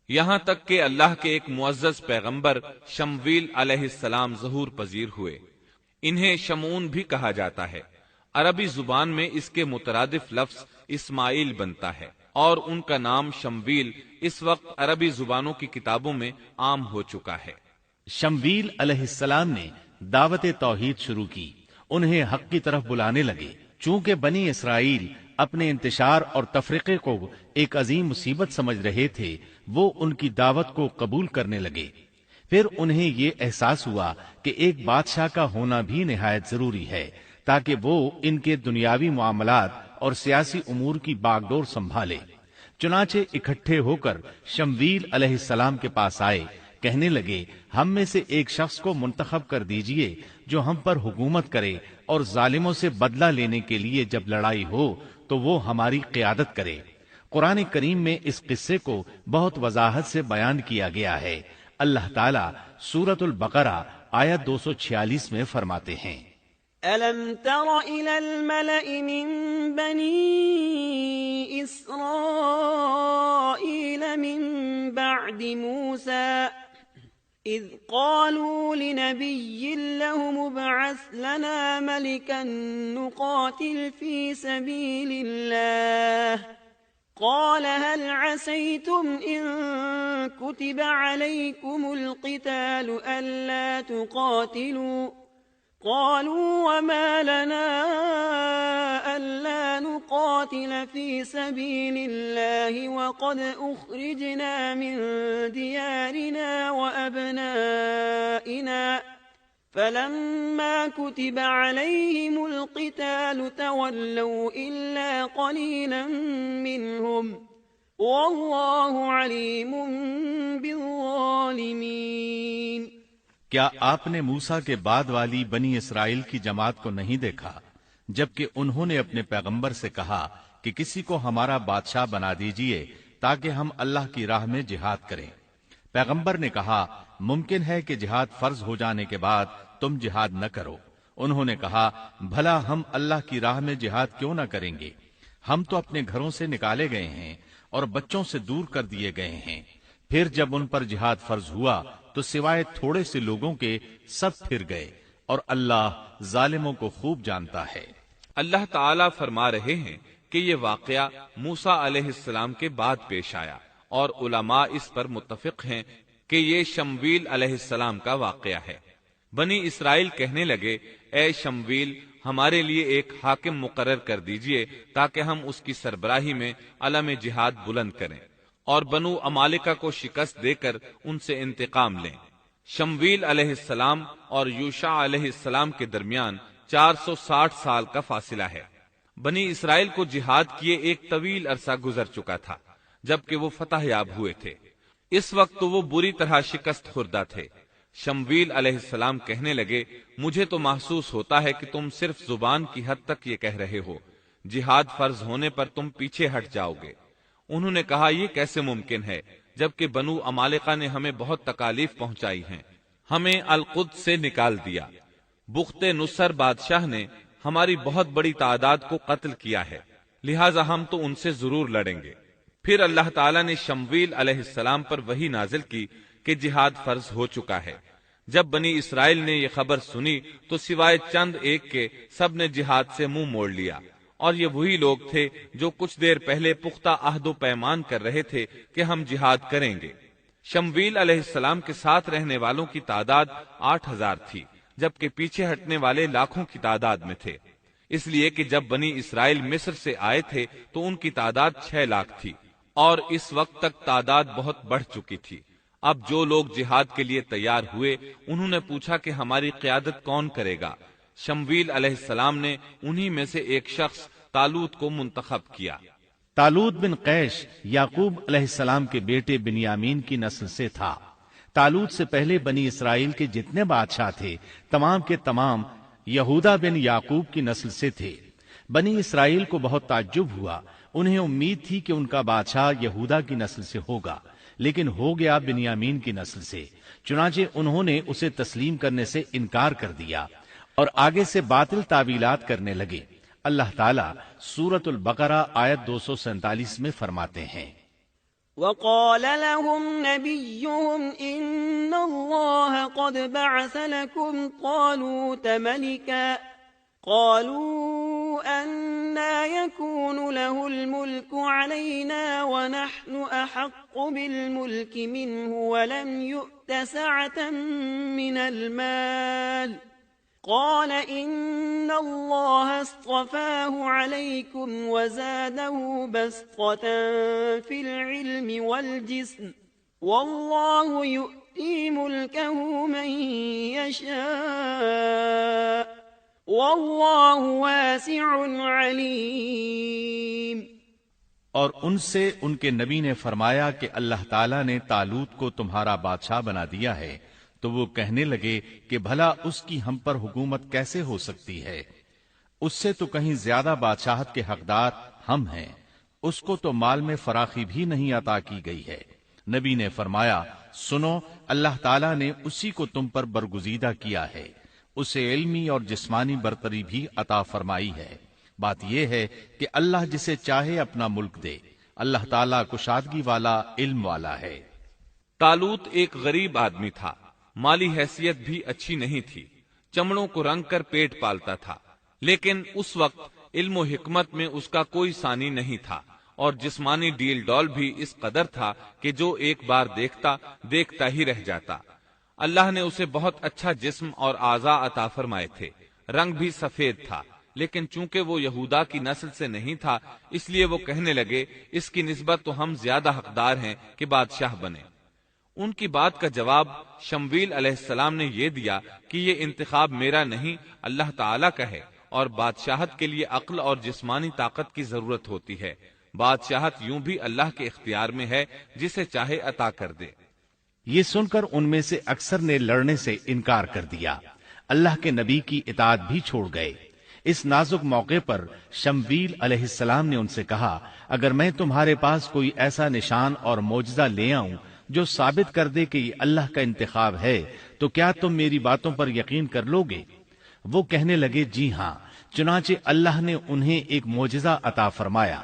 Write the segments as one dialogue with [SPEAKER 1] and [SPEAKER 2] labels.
[SPEAKER 1] یہاں تک کہ اللہ کے ایک معزز پیغمبر شمویل علیہ السلام ظہور پذیر ہوئے۔ انہیں شمعون بھی کہا جاتا ہے۔ عربی زبان میں اس کے مترادف لفظ اسماعیل بنتا ہے، اور ان کا نام شمویل اس وقت عربی زبانوں کی کتابوں میں عام ہو چکا ہے۔
[SPEAKER 2] شمویل علیہ السلام نے دعوت توحید شروع کی، انہیں حق کی طرف بلانے لگے۔ چونکہ بنی اسرائیل اپنے انتشار اور تفرقے کو ایک عظیم مصیبت سمجھ رہے تھے، وہ ان کی دعوت کو قبول کرنے لگے۔ پھر انہیں یہ احساس ہوا کہ ایک بادشاہ کا ہونا بھی نہایت ضروری ہے، تاکہ وہ ان کے دنیاوی معاملات اور سیاسی امور کی باغ ڈور سنبھالے۔ چنانچہ اکٹھے ہو کر شمویل علیہ السلام کے پاس آئے، کہنے لگے، ہم میں سے ایک شخص کو منتخب کر دیجئے جو ہم پر حکومت کرے، اور ظالموں سے بدلہ لینے کے لیے جب لڑائی ہو تو وہ ہماری قیادت کرے۔ قرآن کریم میں اس قصے کو بہت وضاحت سے بیان کیا گیا ہے۔ اللہ تعالیٰ سورۃ البقرہ آیت 246 میں فرماتے ہیں،
[SPEAKER 3] أَلَمْ تَرَ إِلَى الْمَلَإِ مِنْ بَنِي إِسْرَائِيلَ مِنْ بَعْدِ مُوسَى إِذْ قَالُوا لِنَبِيٍّ لَهُمُ ابْعَثْ لَنَا مَلِكًا نُقَاتِلْ فِي سَبِيلِ اللَّهِ قَالَ هَلْ عَسَيْتُمْ إِن كُتِبَ عَلَيْكُمُ الْقِتَالُ أَلَّا تُقَاتِلُوا قالوا وما لنا ألا نقاتل في سبيل الله وقد أخرجنا من ديارنا وأبنائنا فلما كتب عليهم القتال تولوا إلا قليلا منهم والله عليم بالظالمين۔
[SPEAKER 2] کیا آپ نے موسیٰ کے بعد والی بنی اسرائیل کی جماعت کو نہیں دیکھا جبکہ انہوں نے اپنے پیغمبر سے کہا کہ کسی کو ہمارا بادشاہ بنا دیجئے تاکہ ہم اللہ کی راہ میں جہاد کریں؟ پیغمبر نے کہا، ممکن ہے کہ جہاد فرض ہو جانے کے بعد تم جہاد نہ کرو۔ انہوں نے کہا، بھلا ہم اللہ کی راہ میں جہاد کیوں نہ کریں گے؟ ہم تو اپنے گھروں سے نکالے گئے ہیں اور بچوں سے دور کر دیے گئے ہیں۔ پھر جب ان پر جہاد فرض ہوا تو سوائے تھوڑے سے لوگوں کے سب پھر گئے، اور اللہ ظالموں کو خوب جانتا ہے۔
[SPEAKER 1] اللہ تعالیٰ فرما رہے ہیں کہ یہ واقعہ موسیٰ علیہ السلام کے بعد پیش آیا، اور علماء اس پر متفق ہیں کہ یہ شمویل علیہ السلام کا واقعہ ہے۔ بنی اسرائیل کہنے لگے، اے شمویل، ہمارے لیے ایک حاکم مقرر کر دیجئے تاکہ ہم اس کی سربراہی میں علم جہاد بلند کریں اور بنو عمالقہ کو شکست دے کر ان سے انتقام لیں۔ شمویل علیہ السلام اور یوشع علیہ السلام کے درمیان 460 سال کا فاصلہ ہے۔ بنی اسرائیل کو جہاد کیے ایک طویل عرصہ گزر چکا تھا جبکہ وہ فتح یاب ہوئے تھے۔ اس وقت تو وہ بری طرح شکست خوردہ تھے۔ شمویل علیہ السلام کہنے لگے، مجھے تو محسوس ہوتا ہے کہ تم صرف زبان کی حد تک یہ کہہ رہے ہو، جہاد فرض ہونے پر تم پیچھے ہٹ جاؤ گے۔ انہوں نے کہا، یہ کیسے ممکن ہے جبکہ بنو عمالقہ نے ہمیں بہت تکالیف پہنچائی ہیں، ہمیں القدس سے نکال دیا۔ بخت نصر بادشاہ نے ہماری بہت بڑی تعداد کو قتل کیا ہے، لہٰذا ہم تو ان سے ضرور لڑیں گے۔ پھر اللہ تعالیٰ نے شمویل علیہ السلام پر وحی نازل کی کہ جہاد فرض ہو چکا ہے۔ جب بنی اسرائیل نے یہ خبر سنی تو سوائے چند ایک کے سب نے جہاد سے منہ موڑ لیا، اور یہ وہی لوگ تھے جو کچھ دیر پہلے پختہ عہد و پیمان کر رہے تھے کہ ہم جہاد کریں گے۔ شمویل علیہ السلام کے ساتھ رہنے والوں کی تعداد 8000 تھی، جبکہ پیچھے ہٹنے والے لاکھوں کی تعداد میں تھے، اس لیے کہ جب بنی اسرائیل مصر سے آئے تھے تو ان کی تعداد 6 لاکھ تھی، اور اس وقت تک تعداد بہت بڑھ چکی تھی۔ اب جو لوگ جہاد کے لیے تیار ہوئے انہوں نے پوچھا کہ ہماری قیادت کون کرے گا؟ شمویل علیہ السلام نے انہی میں سے ایک شخص طالوت کو منتخب کیا۔
[SPEAKER 2] طالوت بن قیش یعقوب علیہ السلام کے بیٹے بنیامین کی نسل سے تھا۔ طالوت سے پہلے بنی اسرائیل کے جتنے بادشاہ تھے تمام کے تمام یہودا بن یعقوب کی نسل سے تھے۔ بنی اسرائیل کو بہت تعجب ہوا، انہیں امید تھی کہ ان کا بادشاہ یہودا کی نسل سے ہوگا، لیکن ہو گیا بنیامین کی نسل سے۔ چنانچہ انہوں نے اسے تسلیم کرنے سے انکار کر دیا اور آگے سے باطل تعویلات کرنے لگے۔ اللہ تعالیٰ سورۃ البقرہ آیت 247 میں فرماتے ہیں،
[SPEAKER 3] وقال لهم نبيهم إن الله قد بعث لكم طالوت ملكا قالوا أنى يكون له الملك علينا ونحن أحق بالملك منه ولم يؤت سعة من المال قال إن الله اصطفاه عليكم وزاده بسطة في العلم والجسم والله يؤتي ملكه من يشاء واللہ واسع علیم۔
[SPEAKER 2] اور ان سے ان کے نبی نے فرمایا کہ اللہ تعالیٰ نے طالوت کو تمہارا بادشاہ بنا دیا ہے، تو وہ کہنے لگے کہ بھلا اس کی ہم پر حکومت کیسے ہو سکتی ہے؟ اس سے تو کہیں زیادہ بادشاہت کے حقدار ہم ہیں، اس کو تو مال میں فراخی بھی نہیں عطا کی گئی ہے۔ نبی نے فرمایا، سنو، اللہ تعالیٰ نے اسی کو تم پر برگزیدہ کیا ہے، اسے علمی اور جسمانی برتری بھی عطا فرمائی ہے۔ بات یہ ہے کہ اللہ جسے چاہے اپنا ملک دے، اللہ تعالیٰ کشادگی والا، علم والا ہے۔
[SPEAKER 1] طالوت ایک غریب آدمی تھا، مالی حیثیت بھی اچھی نہیں تھی، چمڑوں کو رنگ کر پیٹ پالتا تھا، لیکن اس وقت علم و حکمت میں اس کا کوئی ثانی نہیں تھا، اور جسمانی ڈیل ڈول بھی اس قدر تھا کہ جو ایک بار دیکھتا ہی رہ جاتا۔ اللہ نے اسے بہت اچھا جسم اور اعضاء عطا فرمائے تھے، رنگ بھی سفید تھا، لیکن چونکہ وہ یہودا کی نسل سے نہیں تھا، اس لیے وہ کہنے لگے اس کی نسبت تو ہم زیادہ حقدار ہیں کہ بادشاہ بنے۔ ان کی بات کا جواب شمویل علیہ السلام نے یہ دیا کہ یہ انتخاب میرا نہیں، اللہ تعالیٰ کا ہے، اور بادشاہت کے لیے عقل اور جسمانی طاقت کی ضرورت ہوتی ہے۔ بادشاہت یوں بھی اللہ کے اختیار میں ہے، جسے چاہے عطا کر دے۔
[SPEAKER 2] یہ سن کر ان میں سے اکثر نے لڑنے سے انکار کر دیا، اللہ کے نبی کی اطاعت بھی چھوڑ گئے۔ اس نازک موقع پر شمویل علیہ السلام نے ان سے کہا، اگر میں تمہارے پاس کوئی ایسا نشان اور معجزہ لے آؤں جو ثابت کر دے کہ یہ اللہ کا انتخاب ہے، تو کیا تم میری باتوں پر یقین کر لو گے؟ وہ کہنے لگے، جی ہاں۔ چنانچہ اللہ نے انہیں ایک معجزہ عطا فرمایا۔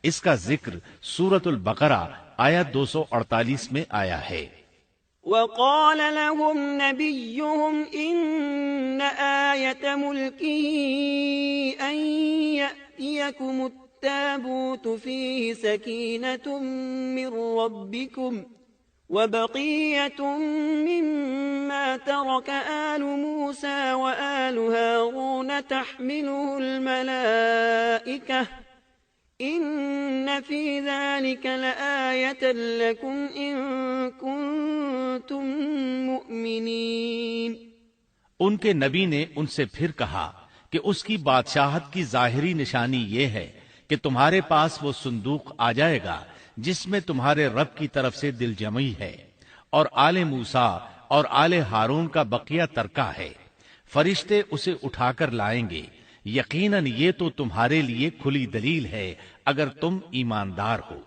[SPEAKER 2] اس کا ذکر سورۃ البقرہ آیت 248 میں آیا ہے۔
[SPEAKER 3] وقال لهم نبيهم إن آية ملكه أن يأتيكم التابوت فيه سكينة من ربكم وبقية مما ترك آل موسى وآل هارون تحمله الملائكة إن في ذلك لآية لكم إن كنتم مؤمنين۔
[SPEAKER 2] ان کے نبی نے ان سے پھر کہا کہ اس کی بادشاہت کی ظاہری نشانی یہ ہے کہ تمہارے پاس وہ صندوق آ جائے گا جس میں تمہارے رب کی طرف سے دل جمعی ہے، اور آل موسیٰ اور آل ہارون کا بقیہ ترکہ ہے، فرشتے اسے اٹھا کر لائیں گے۔ یقیناً یہ تو تمہارے لیے کھلی دلیل ہے اگر تم ایماندار ہو۔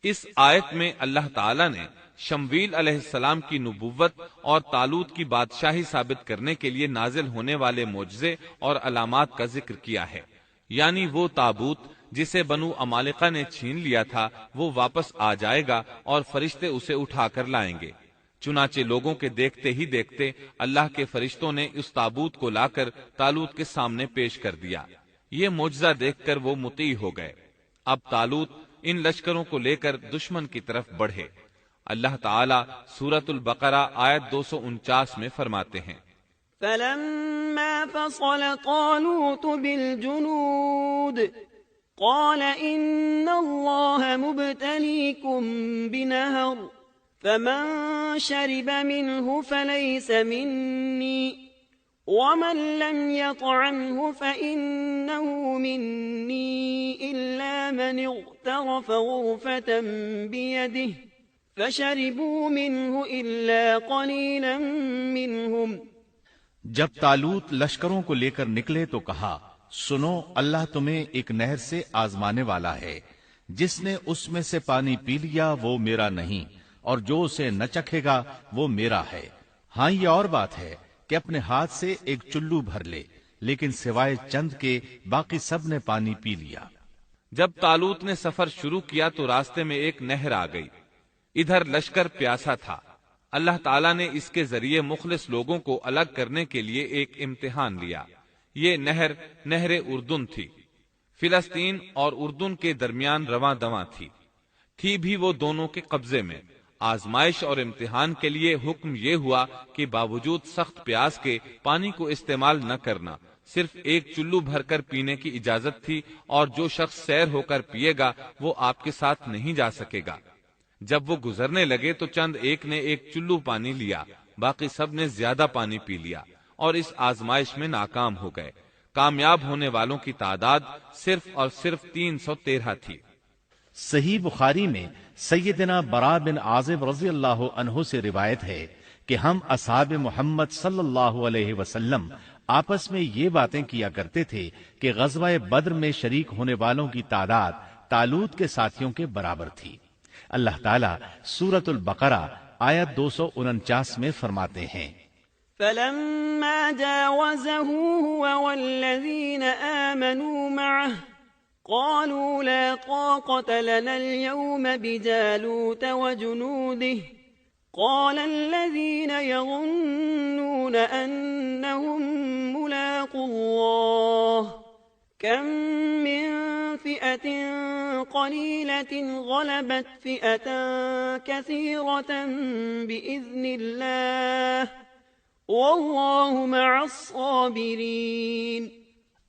[SPEAKER 1] اس آیت میں اللہ تعالیٰ نے شمویل علیہ السلام کی نبوت اور طالوت کی بادشاہی ثابت کرنے کے لیے نازل ہونے والے معجزے اور علامات کا ذکر کیا ہے، یعنی وہ تابوت جسے بنو عمالقہ نے چھین لیا تھا وہ واپس آ جائے گا اور فرشتے اسے اٹھا کر لائیں گے۔ چنانچہ لوگوں کے دیکھتے ہی دیکھتے اللہ کے فرشتوں نے اس تابوت کو لا کر طالوت کے سامنے پیش کر دیا۔ یہ معجزہ دیکھ کر وہ مطیع ہو گئے۔ اب طالوت ان لشکروں کو لے کر دشمن کی طرف بڑھے۔ اللہ تعالیٰ سورۃ البقرہ آیت 249 میں فرماتے ہیں،
[SPEAKER 3] فلما فصل طالوت بالجنود قال إن الله مبتليكم بنهر فمن شرب منه فليس مني ومن لم يطعمه فإنه مني إلا من اغترف غرفة بيده فشربوا منه إلا قليلا منهم۔
[SPEAKER 2] جب طالوت لشکروں کو لے کر نکلے تو کہا، سنو، اللہ تمہیں ایک نہر سے آزمانے والا ہے، جس نے اس میں سے پانی پی لیا وہ میرا نہیں، اور جو اسے نہ چکھے گا وہ میرا ہے۔ ہاں، یہ اور بات ہے کہ اپنے ہاتھ سے ایک چلو بھر لے، لیکن سوائے چند کے باقی سب نے پانی پی لیا۔
[SPEAKER 1] جب طالوت نے سفر شروع کیا تو راستے میں ایک نہر آ گئی، ادھر لشکر پیاسا تھا۔ اللہ تعالیٰ نے اس کے ذریعے مخلص لوگوں کو الگ کرنے کے لیے ایک امتحان لیا۔ یہ نہر اردن تھی، فلسطین اور اردن کے درمیان رواں دواں تھی بھی وہ دونوں کے قبضے میں۔ آزمائش اور امتحان کے لیے حکم یہ ہوا کہ باوجود سخت پیاس کے پانی کو استعمال نہ کرنا، صرف ایک چلو بھر کر پینے کی اجازت تھی، اور جو شخص سیر ہو کر پیے گا وہ آپ کے ساتھ نہیں جا سکے گا۔ جب وہ گزرنے لگے تو چند ایک نے ایک چلو پانی لیا، باقی سب نے زیادہ پانی پی لیا اور اس آزمائش میں ناکام ہو گئے۔ کامیاب ہونے والوں کی تعداد صرف اور صرف 313 تھی۔
[SPEAKER 2] صحیح بخاری میں سیدنا برا بن عازب رضی اللہ عنہ سے روایت ہے کہ ہم اصحاب محمد صلی اللہ علیہ وسلم آپس میں یہ باتیں کیا کرتے تھے کہ غزوہ بدر میں شریک ہونے والوں کی تعداد طالوت کے ساتھیوں کے برابر تھی۔ اللہ تعالیٰ سورۃ البقرہ آیت 249 میں فرماتے ہیں،
[SPEAKER 3] فلما جاوزه هو والذين آمنوا معه قالوا لا طاقة لنا اليوم بجالوت وجنوده قال الذين يظنون أنهم ملاقو الله كم من فئة قليلة غلبت فئة كثيرة بإذن الله واللہ مع الصابرین۔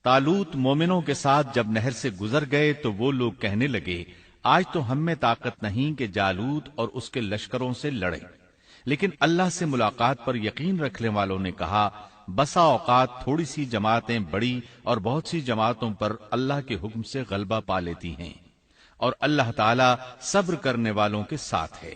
[SPEAKER 2] طالوت مومنوں کے ساتھ جب نہر سے گزر گئے تو وہ لوگ کہنے لگے، آج تو ہم میں طاقت نہیں کہ جالوت اور اس کے لشکروں سے لڑیں، لیکن اللہ سے ملاقات پر یقین رکھنے والوں نے کہا، بسا اوقات تھوڑی سی جماعتیں بڑی اور بہت سی جماعتوں پر اللہ کے حکم سے غلبہ پا لیتی ہیں، اور اللہ تعالیٰ صبر کرنے والوں کے ساتھ ہے۔